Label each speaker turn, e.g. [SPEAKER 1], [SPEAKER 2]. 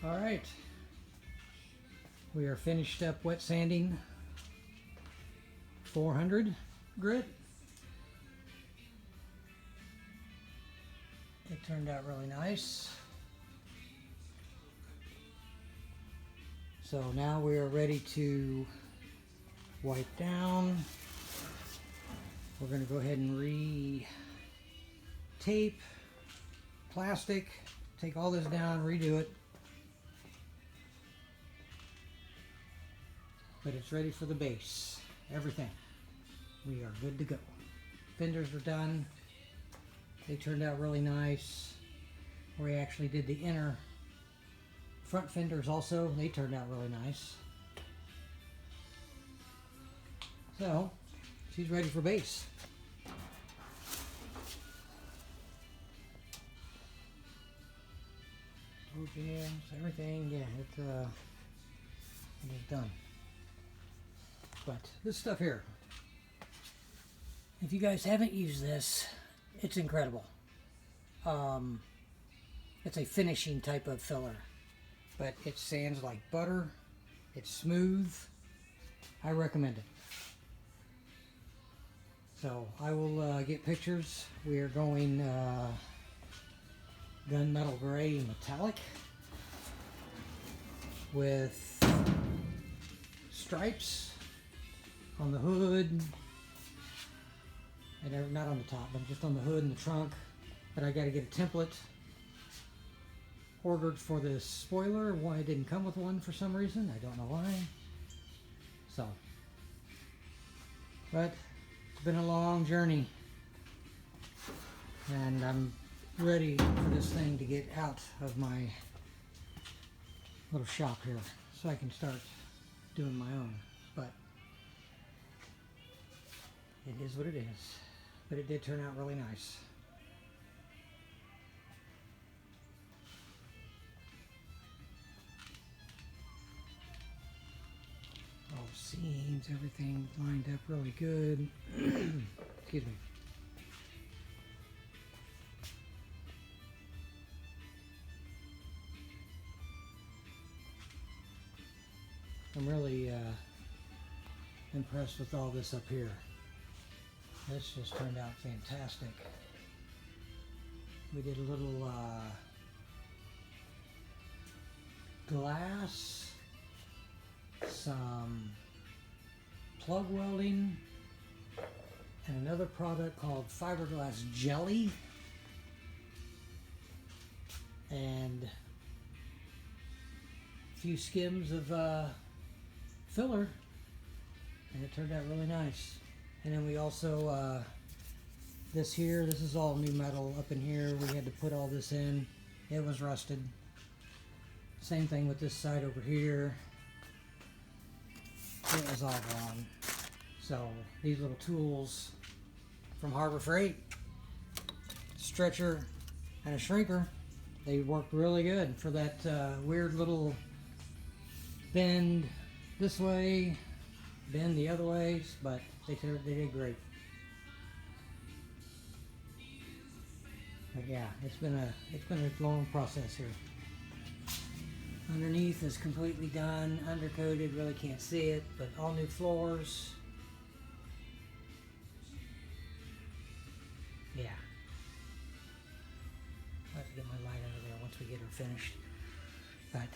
[SPEAKER 1] All right, we are finished up wet sanding 400 grit. It turned out really nice. So now we are ready to wipe down. We're going to go ahead and re-tape, plastic, take all this down, redo it. But it's ready for the base. Everything. We are good to go. Fenders are done. They turned out really nice. We actually did the inner front fenders also. They turned out really nice. So, she's ready for base. Okay, everything, yeah, it is done. But this stuff here, if you guys haven't used this, it's incredible. It's a finishing type of filler, but it sands like butter. It's smooth. I recommend it. So I will get pictures. We are going gunmetal gray metallic with stripes on the hood, and not on the top, but just on the hood and the trunk. But I got to get a template ordered for this spoiler. Why it didn't come with one for some reason, I don't know why. So, but it's been a long journey, and I'm ready for this thing to get out of my little shop here so I can start doing my own. But it is what it is. But it did turn out really nice. All the seams, everything lined up really good. Excuse me. I'm really impressed with all this up here. This just turned out fantastic. We did a little glass, some plug welding, and another product called fiberglass jelly, and a few skims of filler, and it turned out really nice. And then we also, this is all new metal up in here. We had to put all this in. It was rusted. Same thing with this side over here. It was all gone. So these little tools from Harbor Freight, stretcher and a shrinker, they worked really good for that weird little bend this way, bend the other ways, but they did great. But yeah, it's been a long process here. Underneath is completely done, undercoated, really can't see it, but all new floors. Yeah. I'll have to get my light under there once we get her finished. But